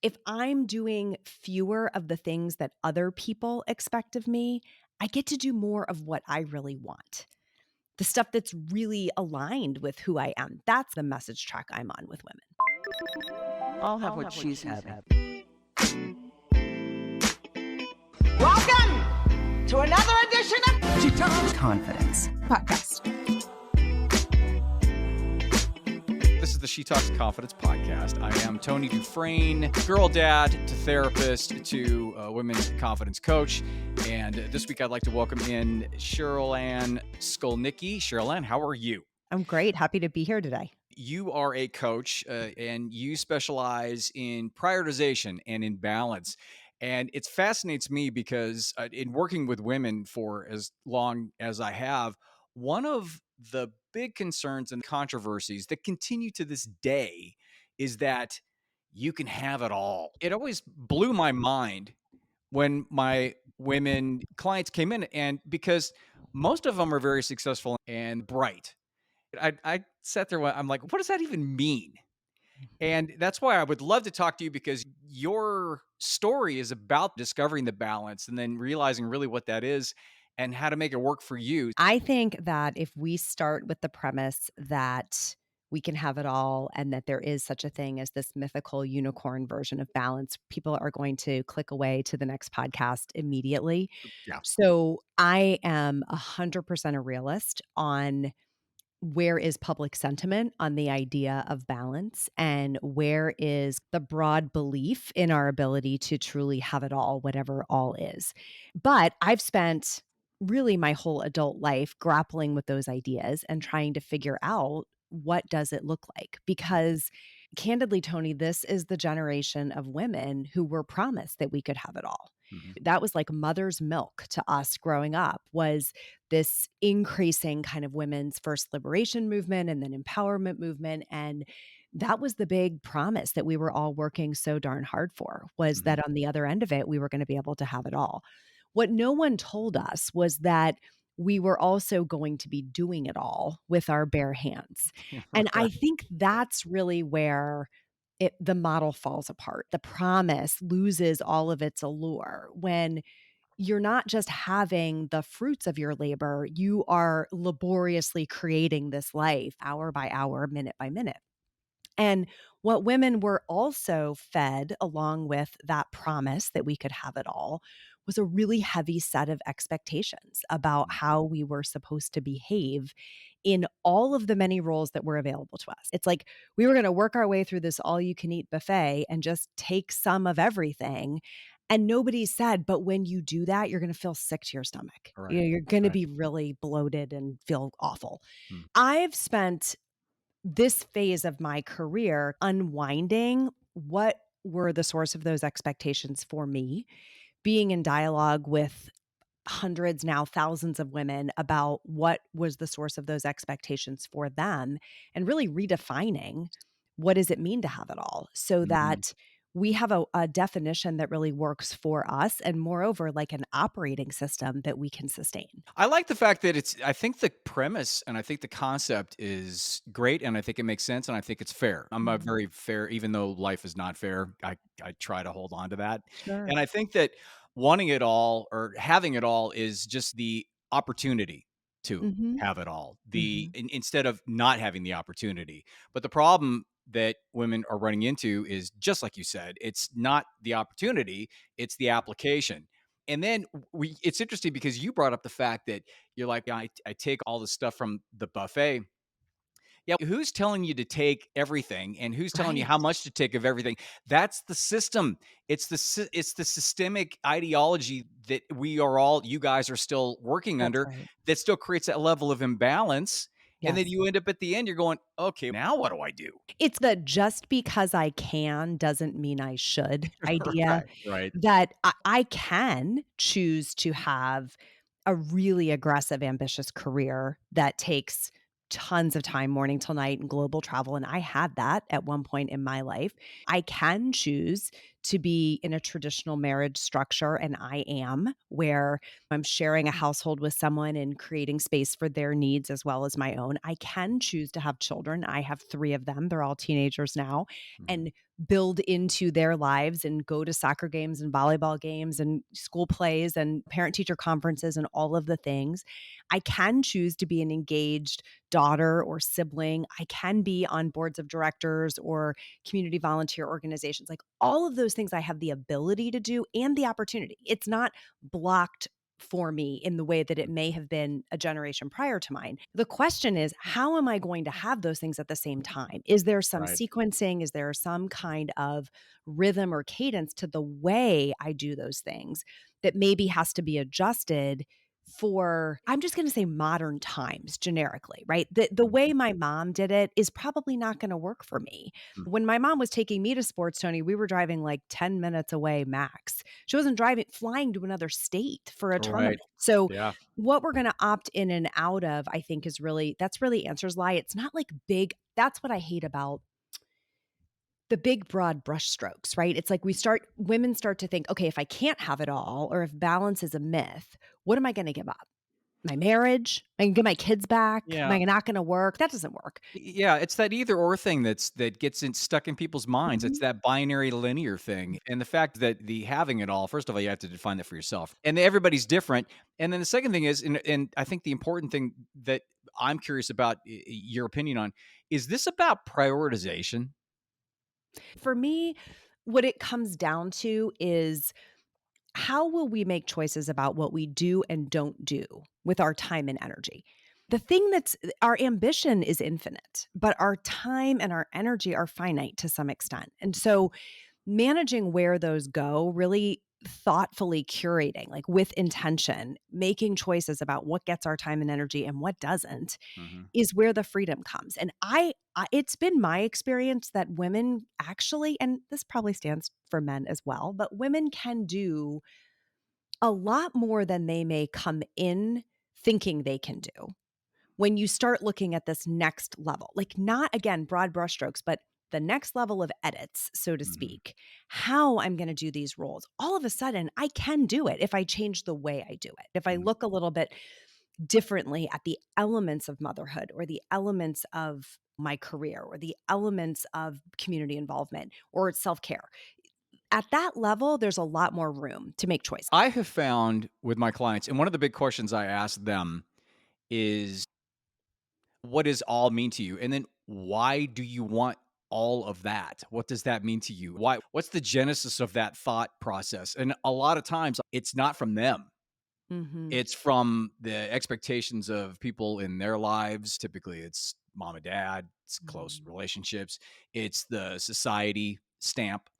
If I'm doing fewer of the things that other people expect of me, I get to do more of what I really want. The stuff that's really aligned with who I am. That's the message track I'm on with women. I'll have what she's having. Welcome to another edition of She Talks Confidence Podcast. This is the She Talks Confidence podcast. I am Tony Dufresne, girl dad to therapist to women's confidence coach. And this week I'd like to welcome in Cherylanne Skolnicki. Cherylanne, how are you? I'm great. Happy to be here today. You are a coach and you specialize in prioritization and in balance. And it fascinates me because in working with women for as long as I have, one of the big concerns and controversies that continue to this day is that you can have it all. It always blew my mind when my women clients came in, and because most of them are very successful and bright. I sat there, I'm like, what does that even mean? And that's why I would love to talk to you, because your story is about discovering the balance and then realizing really what that is and how to make it work for you. I think that if we start with the premise that we can have it all and that there is such a thing as this mythical unicorn version of balance, people are going to click away to the next podcast immediately. Yeah. So I am 100% a realist on where is public sentiment on the idea of balance and where is the broad belief in our ability to truly have it all, whatever all is. But I've spent really my whole adult life grappling with those ideas and trying to figure out what does it look like? Because candidly, Tony, this is the generation of women who were promised that we could have it all. Mhm. That was like mother's milk to us growing up, was this increasing kind of women's first liberation movement and then empowerment movement. And that was the big promise that we were all working so darn hard for, was that on the other end of it, we were going to be able to have it all. What no one told us was that we were also going to be doing it all with our bare hands. And I think that's really where the model falls apart. The promise loses all of its allure when you're not just having the fruits of your labor, you are laboriously creating this life hour by hour, minute by minute. And what women were also fed along with that promise that we could have it all was a really heavy set of expectations about how we were supposed to behave in all of the many roles that were available to us. It's like we were going to work our way through this all you can eat buffet and just take some of everything. And nobody said, but when you do that, you're going to feel sick to your stomach. Right. You're going to Right. be really bloated and feel awful. Hmm. I've spent this phase of my career unwinding what were the source of those expectations for me, being in dialogue with hundreds, now thousands of women about what was the source of those expectations for them, and really redefining what does it mean to have it all so that we have a definition that really works for us, and moreover, like an operating system that we can sustain. I like the fact that I think the premise and I think the concept is great, and I think it makes sense, and I think it's fair. I'm a very fair, even though life is not fair, I try to hold on to that. Sure. And I think that wanting it all or having it all is just the opportunity to Mhm. have it all, instead of not having the opportunity. But the problem that women are running into is, just like you said, it's not the opportunity, it's the application. And then it's interesting because you brought up the fact that you're like, I take all the stuff from the buffet. Yeah, who's telling you to take everything, and who's telling you Right. how much to take of everything? That's the system. It's the systemic ideology that you guys are still working That's under, right. that still creates that level of imbalance. And then Yes. you end up at the end, you're going, okay, now what do I do? It's the just because I can doesn't mean I should idea, Right, right. that I can choose to have a really aggressive, ambitious career that takes tons of time, morning till night, and global travel. And I had that at one point in my life. I can choose to be in a traditional marriage structure, and I am, where I'm sharing a household with someone and creating space for their needs as well as my own. I can choose to have children. I have 3 of them. They're all teenagers now, Mhm. and build into their lives and go to soccer games and volleyball games and school plays and parent teacher conferences and all of the things. I can choose to be an engaged daughter or sibling. I can be on boards of directors or community volunteer organizations. Like all of those things I have the ability to do and the opportunity. It's not blocked for me in the way that it may have been a generation prior to mine. The question is, how am I going to have those things at the same time? Is there some Right. sequencing? Is there some kind of rhythm or cadence to the way I do those things that maybe has to be adjusted for, I'm just going to say, modern times generically, right? The way Mhm. my mom did it is probably not going to work for me. Mm. When my mom was taking me to sports, Tony, we were driving like 10 minutes away max. She wasn't flying to another state for a Right. tournament. So Yeah. what we're going to opt in and out of, I think, is really, that's really answers lie. It's not like big. That's what I hate about the big broad brush strokes, right? It's like women start to think, okay, if I can't have it all, or if balance is a myth, what am I going to give up? My marriage? I can get my kids back? Am Yeah. I not going to work? That doesn't work. Yeah, it's that either or thing that gets stuck in people's minds. It's Mhm. that binary linear thing. And the fact that the having it all, first of all, you have to define that for yourself. And everybody's different. And then the second thing is, and I think the important thing that I'm curious about your opinion on, is this about prioritization? For me, what it comes down to is, how will we make choices about what we do and don't do with our time and energy? The thing that's our ambition is infinite, but our time and our energy are finite to some extent. And so managing where those go, really thoughtfully curating, like with intention, making choices about what gets our time and energy and what doesn't, Mhm. is where the freedom comes. And it's been my experience that women actually, and this probably stands for men as well, but women can do a lot more than they may come in thinking they can do when you start looking at this next level. Like, not again, broad brushstrokes, but the next level of edits, so to Mhm. speak, how I'm going to do these roles. All of a sudden, I can do it if I change the way I do it. If I Mhm. look a little bit differently at the elements of motherhood or the elements of my career or the elements of community involvement or self care. At that level, there's a lot more room to make choices. I have found with my clients, and one of the big questions I ask them is, what does all mean to you? And then why do you want all of that? What does that mean to you? What's the genesis of that thought process? And a lot of times it's not from them. Mhm. It's from the expectations of people in their lives. Typically it's mom and dad, it's close Mhm. relationships, it's the society stamp,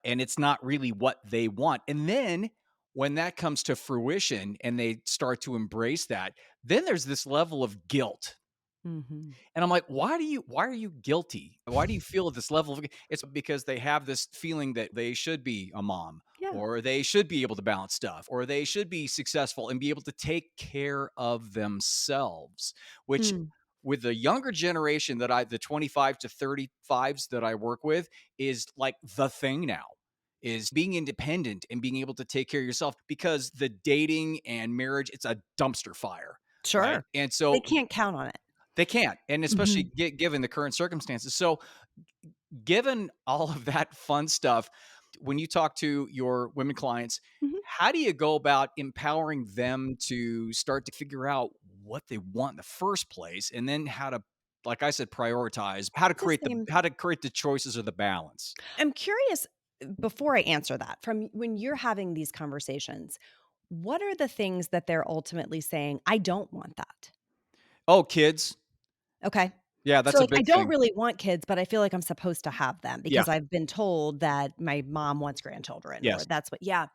and it's not really what they want. And then when that comes to fruition and they start to embrace that, then there's this level of guilt, Mhm. and I'm like, why are you guilty? Why do you feel at this level of it's because they have this feeling that they should be a mom, Yeah. or they should be able to balance stuff, or they should be successful and be able to take care of themselves, which Mm. with the younger generation the 25 to 35s that I work with, is like the thing now, is being independent and being able to take care of yourself, because the dating and marriage, it's a dumpster fire, right? Sure. And They so can't count on it. they can't, and especially Mhm. given the current circumstances. So, given all of that fun stuff, when you talk to your women clients, Mhm. how do you go about empowering them to start to figure out what they want in the first place, and then how to, like I said, prioritize, It's the same. how to create the choices or the balance? I'm curious, before I answer that, from when you're having these conversations, what are the things that they're ultimately saying, "I don't want that." Oh, kids. Okay. Yeah, So, that's a like, I big don't thing. really want kids, but I feel like I'm supposed to have them Yeah. because I've been told that my mom wants grandchildren, or Yes. that's what, yeah.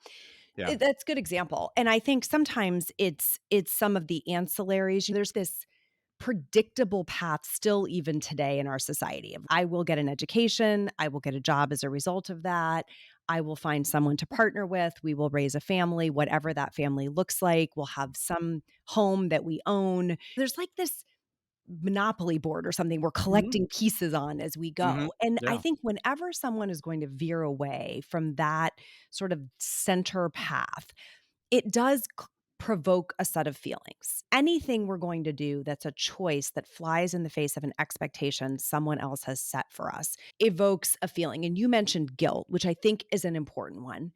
Yeah. That's a good example, and I think sometimes it's some of the ancillaries. There's this predictable path still even today in our society of, I will get an education, I will get a job as a result of that, I will find someone to partner with, we will raise a family, whatever that family looks like, we'll have some home that we own. There's like this Monopoly board or something we're Mhm. collecting pieces on as we Mhm. go. And I Yeah. think whenever someone is going to veer away from that sort of center path, it does provoke a set of feelings. Anything we're going to do that's a choice that flies in the face of an expectation someone else has set for us evokes a feeling. And you mentioned guilt, which I think is an important one.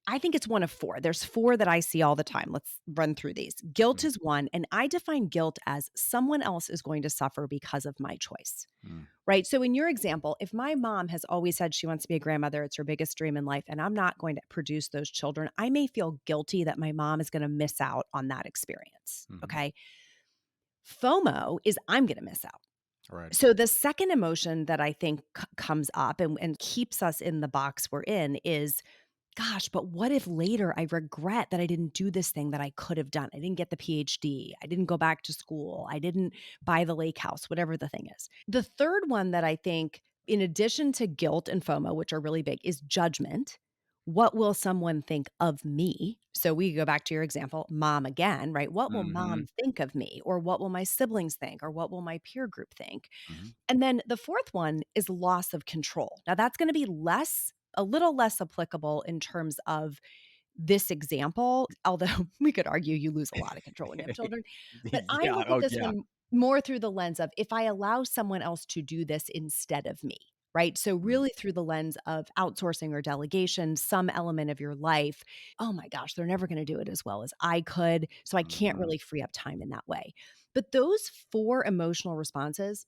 I think it's one of four. There's four that I see all the time. Let's run through these. Guilt Mhm. is one, and I define guilt as someone else is going to suffer because of my choice. Mm. Right. So, in your example, if my mom has always said she wants to be a grandmother, it's her biggest dream in life, and I'm not going to produce those children, I may feel guilty that my mom is going to miss out on that experience. Mhm. Okay. FOMO is I'm going to miss out. Right. So, the second emotion that I think comes up and keeps us in the box we're in is, gosh, but what if later I regret that I didn't do this thing that I could have done? I didn't get the PhD. I didn't go back to school. I didn't buy the lake house, whatever the thing is. The third one that I think, in addition to guilt and FOMO, which are really big, is judgment. What will someone think of me? So we go back to your example, mom again, right? What will mom Mhm. think of me? Or what will my siblings think? Or what will my peer group think? Mhm. And then the fourth one is loss of control. Now that's going to be a little less applicable in terms of this example, although we could argue you lose a lot of control when you have children. But I Yeah. look at Oh, this yeah. one more through the lens of if I allow someone else to do this instead of me, right? So, Mm. really through the lens of outsourcing or delegation, some element of your life, oh my gosh, they're never going to do it as well as I could. So, I can't Mhm. really free up time in that way. But those four emotional responses,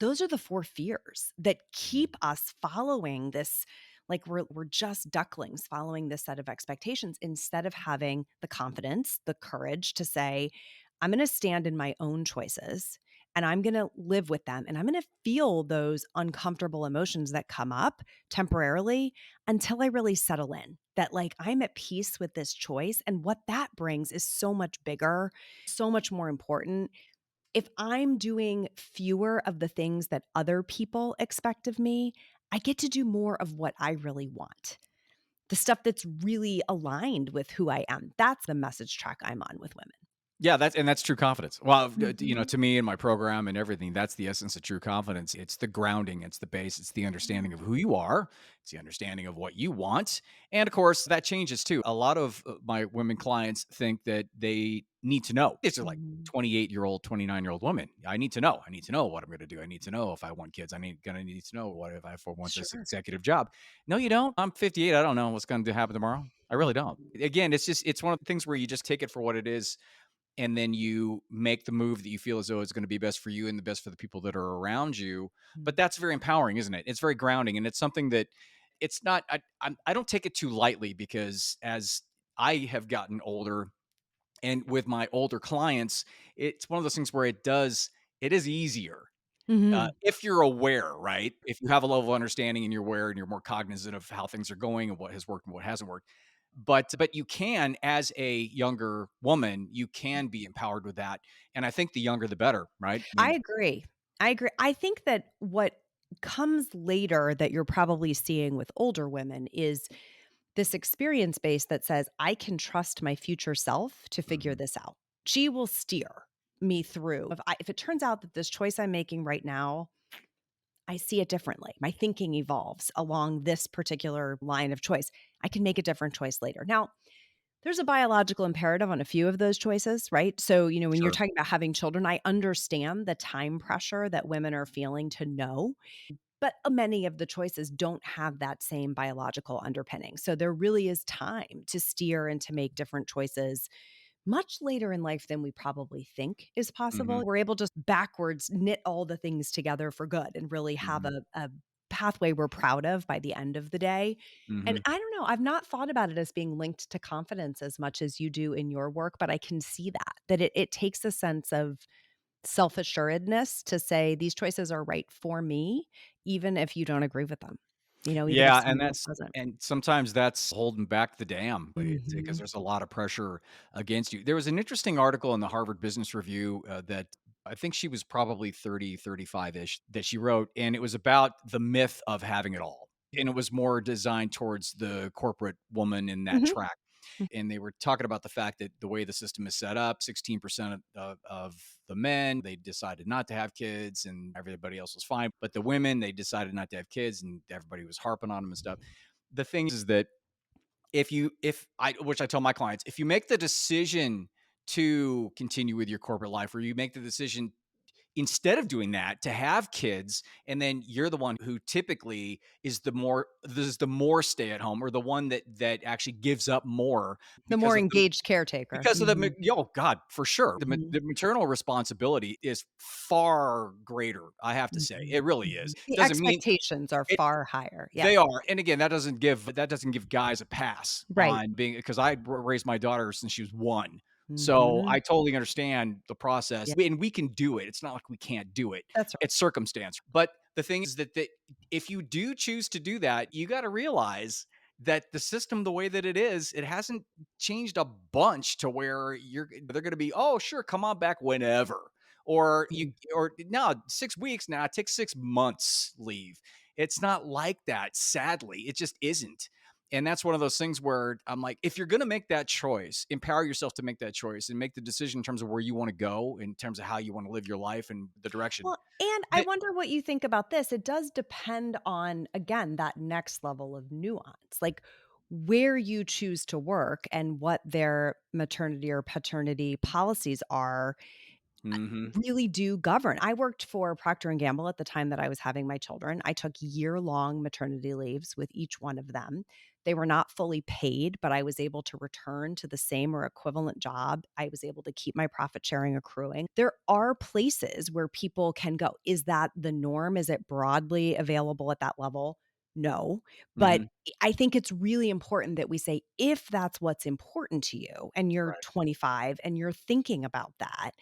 those are the 4 fears that Mhm. keep us following this, like we're just ducklings following this set of expectations instead of having the confidence, the courage to say, "I'm gonna stand in my own choices, and I'm gonna live with them, and I'm gonna feel those uncomfortable emotions that come up temporarily until I really settle in, that, like, I'm at peace with this choice," and what that brings is so much bigger, so much more important. If I'm doing fewer of the things that other people expect of me, I get to do more of what I really want. The stuff that's really aligned with who I am. That's the message track I'm on with women. Yeah, that's true confidence. Well, Mhm. to me and my program and everything, that's the essence of true confidence. It's the grounding, it's the base, it's the understanding of who you are, it's the understanding of what you want, and of course, that changes too. A lot of my women clients think that they need to know. It's like Mhm. 28-year-old, 29-year-old woman. I need to know. I need to know what I'm going to do. I need to know if I want kids. Gonna need to know what if I want this Sure. executive job. No, you don't. I'm 58. I don't know what's going to happen tomorrow. I really don't. Again, it's one of the things where you just take it for what it is and then you make the move that you feel as though it's going to be best for you and the best for the people that are around you. But Mm. that's very empowering, isn't it? It's very grounding, and it's something that it's not. I don't take it too lightly because as I have gotten older, and with my older clients, it's one of those things where it is easier Mhm. if you're aware, right? If you have a level of understanding and you're aware and you're more cognizant of how things are going and what has worked and what hasn't worked. But you can, as a younger woman, you can be empowered with that. And I think the younger the better, right? I I mean, agree. I agree. I think that what comes later that you're probably seeing with older women is this experience base that says, I can trust my future self to figure mhm, this out. She will steer me through. If it turns out that this choice I'm making right now, I see it differently. My thinking evolves along this particular line of choice. I can make a different choice later. Now, there's a biological imperative on a few of those choices, right? So, when you're sure. talking about having children, I understand the time pressure that women are feeling to know, but many of the choices don't have that same biological underpinning. So there really is time to steer and to make different choices much later in life than we probably think is Hmm. possible. We're able to just backwards knit all the things together for good and really have Hmm. a pathway we're proud of by the end of the day. And Hmm. I don't know, I've not thought about it as being linked to confidence as much as you do in your work, but I can see that it takes a sense of self-assuredness to say these choices are right for me, even if you don't agree with them, even if Yeah, and someone else doesn't. sometimes that's holding back the dam, but it's because Mhm. there's a lot of pressure against you. There was an interesting article in the Harvard Business Review that I think she was probably 30, 35-ish that she wrote, and it was about the myth of having it all. And it was more designed towards the corporate woman in that Mhm. track. And they were talking about the fact that the way the system is set up, 16% of the men, they decided not to have kids and everybody else was fine. But the women, they decided not to have kids and everybody was harping on them and stuff. The thing is that which I tell my clients, if you make the decision to continue with your corporate life, or you make the decision instead of doing that to have kids, and then you're the one who typically is the more stay at home, or the one that actually gives up more The because more of the engaged caretaker. because of Mhm. oh God, for sure. Mhm. The maternal responsibility is far greater, I have to say. Mhm. It really is. Mhm. The Doesn't mean expectations are it far higher. Yes. they are, and again, that doesn't give guys a pass Right. on being, because I raised my daughter since she was 1. So, Mhm. I totally understand the process, Yeah, and we can do it. It's not like we can't do it. that's right. It's circumstance. But the thing is that if you do choose to do that, you gotta realize that the system, the way that it is, it hasn't changed a bunch to where they're gonna be, "Oh, sure, come on back whenever." Mhm. Or, "No, 6 weeks now, take 6 months leave." It's not like that, sadly. It just isn't. And that's one of those things where I'm like, if you're going to make that choice, empower yourself to make that choice and make the decision in terms of where you want to go, in terms of how you want to live your life and the direction. Well, and I That wonder what you think about this. It does depend on, again, that next level of nuance, like where you choose to work and what their maternity or paternity policies are Mhm. really do govern. I worked for Procter& and Gamble at the time that I was having my children. I took year-long maternity leaves with each one of them. They were not fully paid, but I was able to return to the same or equivalent job. I was able to keep my profit sharing accruing. There are places where people can go. Is that the norm? Is it broadly available at that level? No. But Mhm. I think it's really important that we say, if that's what's important to you and you're Right. 25 and you're thinking about that,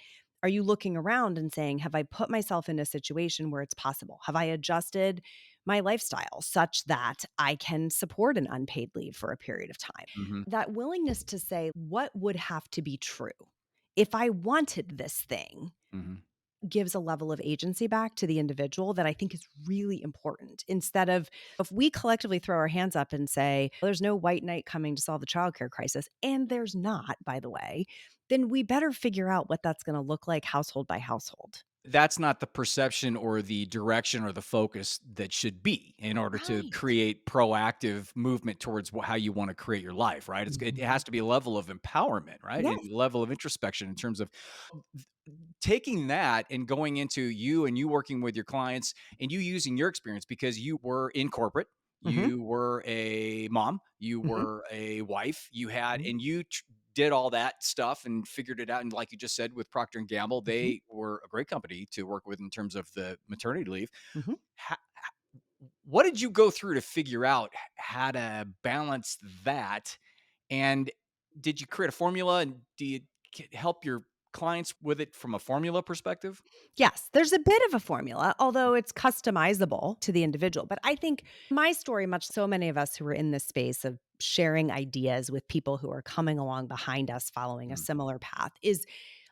are you looking around and saying, have I put myself in a situation where it's possible? Have I adjusted my lifestyle such that I can support an unpaid leave for a period of time? Mhm. That willingness to say, what would have to be true if I wanted this thing, Mhm. gives a level of agency back to the individual that I think is really important. Instead of, if we collectively throw our hands up and say, there's no white knight coming to solve the childcare crisis, and there's not, by the way, then we better figure out what that's going to look like household by household. That's not the perception or the direction or the focus that should be in order to Right. create proactive movement towards how you want to create your life, right? It Mhm. has to be a level of empowerment, right? Yes. And a level of introspection in terms of taking that and going into you working with your clients and you using your experience, because you were in corporate, Mhm. you were a mom, you Mhm. were a wife, you had Mhm. and you did all that stuff and figured it out. And like you just said, with Procter and Gamble, Mhm. they were a great company to work with in terms of the maternity leave. Mhm. Ho- what did you go through to figure out how to balance that? And did you create a formula, and do you help your clients with it from a formula perspective? Yes, there's a bit of a formula, although it's customizable to the individual. But I think my story, much so many of us who are in this space of sharing ideas with people who are coming along behind us following a Mm, similar path, is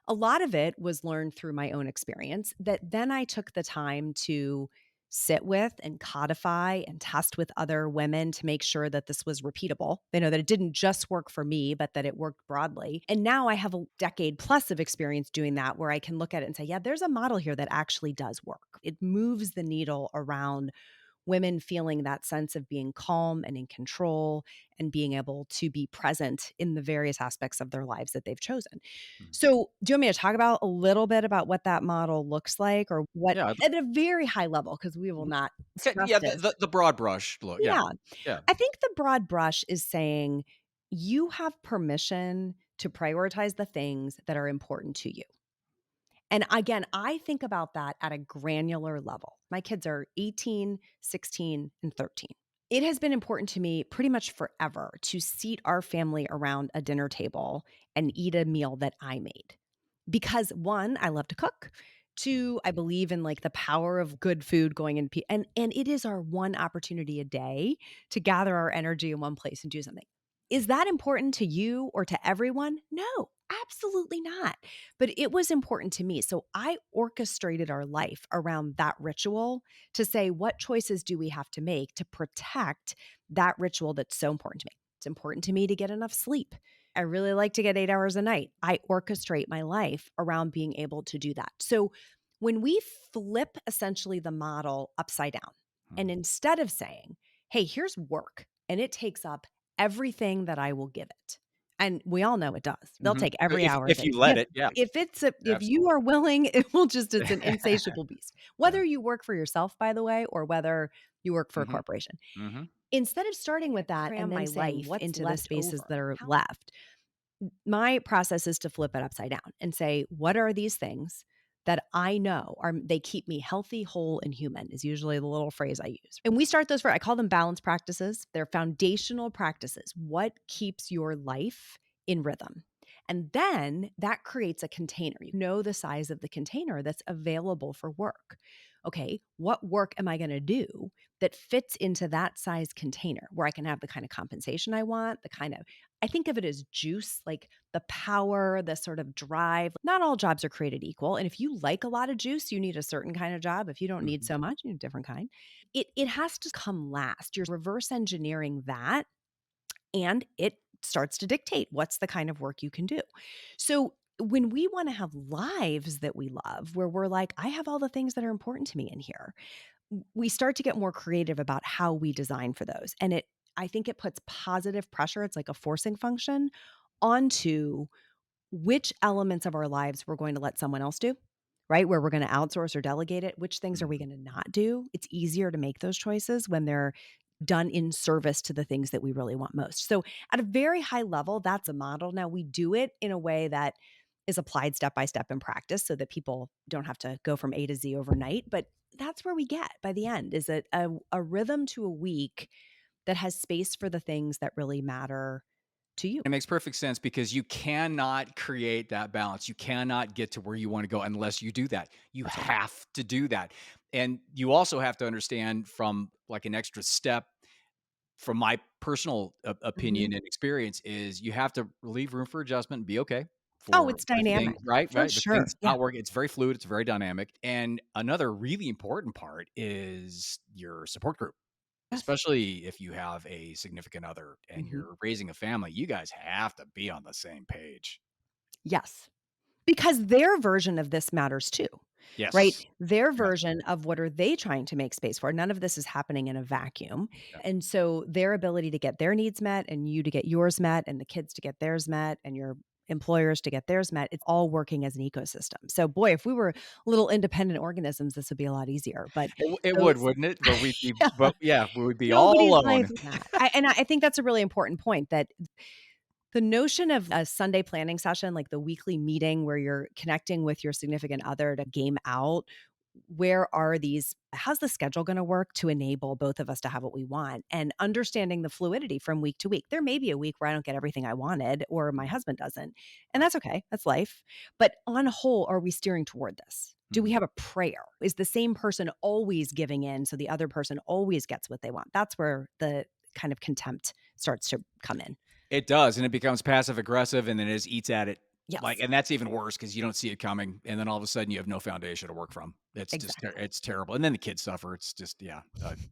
a lot of it was learned through my own experience that then I took the time to sit with and codify and test with other women to make sure that this was repeatable. That it didn't just work for me, but that it worked broadly. And now I have a decade plus of experience doing that where I can look at it and say, yeah, there's a model here that actually does work. It moves the needle around women feeling that sense of being calm and in control and being able to be present in the various aspects of their lives that they've chosen. mm. So, do you want me to talk about a little bit about what that model looks like, or what Yeah. at a very high level, because we will Mhm. not Okay. stress Yeah. The, this. the, the broad brush look. Yeah. Yeah. Yeah. I think the broad brush is saying you have permission to prioritize the things that are important to you. And again, I think about that at a granular level. My kids are 18, 16, and 13. It has been important to me pretty much forever to seat our family around a dinner table and eat a meal that I made. Because one, I love to cook. Two, I believe in like the power of good food going in and it is our one opportunity a day to gather our energy in one place and do something. Is that important to you or to everyone? No, absolutely not. But it was important to me. So I orchestrated our life around that ritual to say, what choices do we have to make to protect that ritual that's so important to me? It's important to me to get enough sleep. I really like to get 8 hours a night. I orchestrate my life around being able to do that. So when we flip essentially the model upside down, and Mhm. instead of saying, hey, here's work, and it takes up everything that I will give it. And we all know it does. They'll Mhm. take every hour If that you you let give. it, yeah, If you absolutely. are willing, it will just, it's an insatiable beast. Yeah. Whether you work for yourself, by the way, or whether you work for a Mhm. corporation. Mhm. Instead of starting with that Cram and my then saying life what's into the left spaces over, that are left, my process is to flip it upside down and say, what are these things that I know are they keep me healthy, whole, and human is usually the little phrase I use. And we start those for, I call them balance practices. They're foundational practices. What keeps your life in rhythm? And then that creates a container. You know the size of the container that's available for work. Okay, what work am I going to do that fits into that size container where I can have the kind of compensation I want, the kind of, I think of it as juice, like the power, the sort of drive. Not all jobs are created equal. And if you like a lot of juice, you need a certain kind of job. If you don't need Mhm. so much, you need a different kind. It has to come last. You're reverse engineering that, and it starts to dictate what's the kind of work you can do. So when we want to have lives that we love, where we're like, I have all the things that are important to me in here, we start to get more creative about how we design for those. And I think it puts positive pressure. It's like a forcing function onto which elements of our lives we're going to let someone else do, right? Where we're going to outsource or delegate it. Which things are we Mhm. going to not do? It's easier to make those choices when they're done in service to the things that we really want most. So, at a very high level, that's a model. Now, we do it in a way that is applied step by step in practice so that people don't have to go from A to Z overnight. But that's where we get by the end is a rhythm to a week that has space for the things that really matter to you. It makes perfect sense because you cannot create that balance. You cannot get to where you want to go unless you do that. You That's right. have to do that. And you also have to understand from like an extra step from my personal Mhm. opinion and experience is you have to leave room for adjustment and be okay Oh, for it's the things, dynamic. right? For Right. The things sure. Yeah. not working. It's very fluid. It's very dynamic. And another really important part is your support group. Yes. Especially if you have a significant other and Mhm. you're raising a family, you guys have to be on the same page. Yes. Because their version of this matters too, right? Yes. Their Yes. version of what are they trying to make space for? None of this is happening in a vacuum. Yeah. And so their ability to get their needs met and you to get yours met and the kids to get theirs met and your employers to get theirs met, it's all working as an ecosystem. So boy, if we were little independent organisms, this would be a lot easier. But It would, those wouldn't it? But we'd be yeah, but yeah, we would be all nobody's alone. life is that. I think that's a really important point that the notion of a Sunday planning session, like the weekly meeting where you're connecting with your significant other to game out, where are these, how's the schedule going to work to enable both of us to have what we want and understanding the fluidity from week to week. There may be a week where I don't get everything I wanted or my Mhm. husband doesn't, and Right. that's okay. That's life. But on whole, are we steering toward this? Do we Mhm. have a prayer? Is the same person always giving in so the other person always gets what they want? That's where the kind of contempt starts to come in. It does, and it becomes passive aggressive, and then it just eats at it. Like, Yes, and that's even worse because you don't see it coming, and then all of a sudden you have no foundation to work from. It's just exactly. it's terrible, and then the kids suffer. It's just yeah,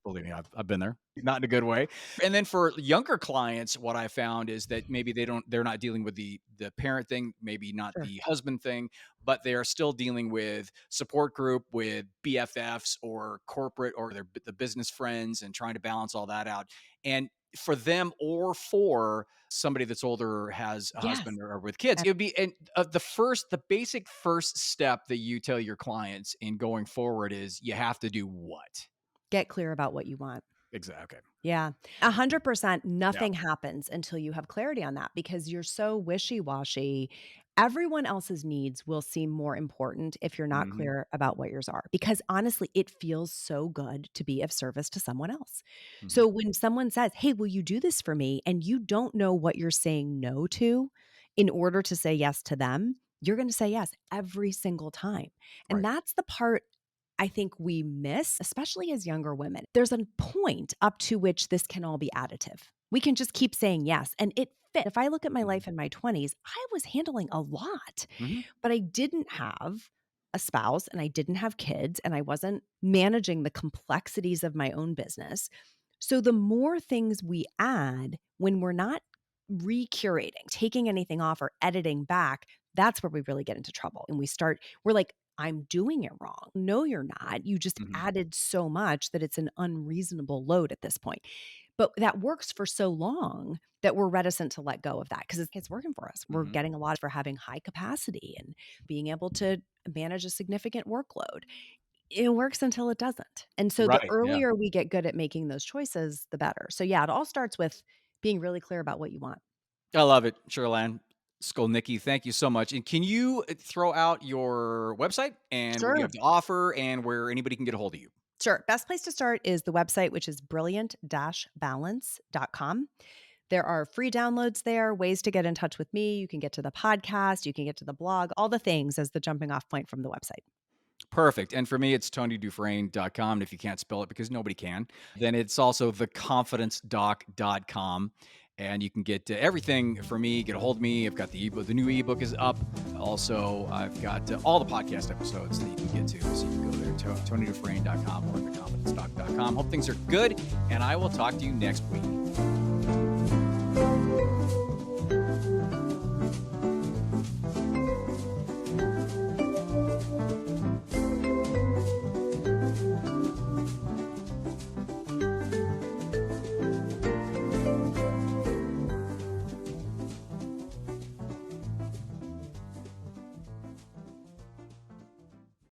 believe me, I've been there, not in a good way. And then for younger clients, what I found is that maybe they're not dealing with the parent thing, maybe not Sure. the husband thing, but they are still dealing with support group, with BFFs or corporate or the business friends, and trying to balance all that out. And for them or for somebody that's older or has a Yes. husband or with kids, it would be and the basic first step that you tell your clients in going forward is you have to do what? Get clear about what you want. Exactly. Okay. Yeah. 100% Yeah. nothing happens until you have clarity on that because you're so wishy-washy. Everyone else's needs will seem more important if you're not Mhm. clear about what yours are. Because honestly, it feels so good to be of service to someone else. Mhm. So when someone says, "Hey, will you do this for me?" and you don't know what you're saying no to in order to say yes to them, you're going to say yes every single time. And Right. that's the part I think we miss, especially as younger women. There's a point up to which this can all be additive. We can just keep saying yes. And it fit. If I look at my Mhm. life in my 20s, I was handling a lot, Mhm. but I didn't have a spouse and I didn't have kids and I wasn't managing the complexities of my own business. So the more things we add when we're not recurating, taking anything off or editing back, that's where we really get into trouble. And we're like, I'm doing it wrong. No, you're not. You just Mhm. added so much that it's an unreasonable load at this point. But that works for so long that we're reticent to let go of that because it's working for us. We're Mhm. getting a lot for having high capacity and being able to manage a significant workload. It works until it doesn't. And so the Right. Yeah. earlier we get good at making those choices, the better. So yeah, it all starts with being really clear about what you want. I love it, Cherylanne Skolnicki. Thank you so much. And can you throw out your website and what you Sure. have to offer and where anybody can get a hold of you? Sure. Best place to start is the website, which is brilliant-balance.com. There are free downloads there, ways to get in touch with me. You can get to the podcast, you can get to the blog, all the things as the jumping off point from the website. Perfect. And for me, it's TonyDufresne.com. And if you can't spell it because nobody can, then it's also theconfidencedoc.com. And you can get everything for me, get a hold of me. I've got the ebook. The new ebook is up. Also, I've got all the podcast episodes that you can get to. So you can go there to TonyDufresne.com or theconfidencedoc.com. Hope things are good. And I will talk to you next week.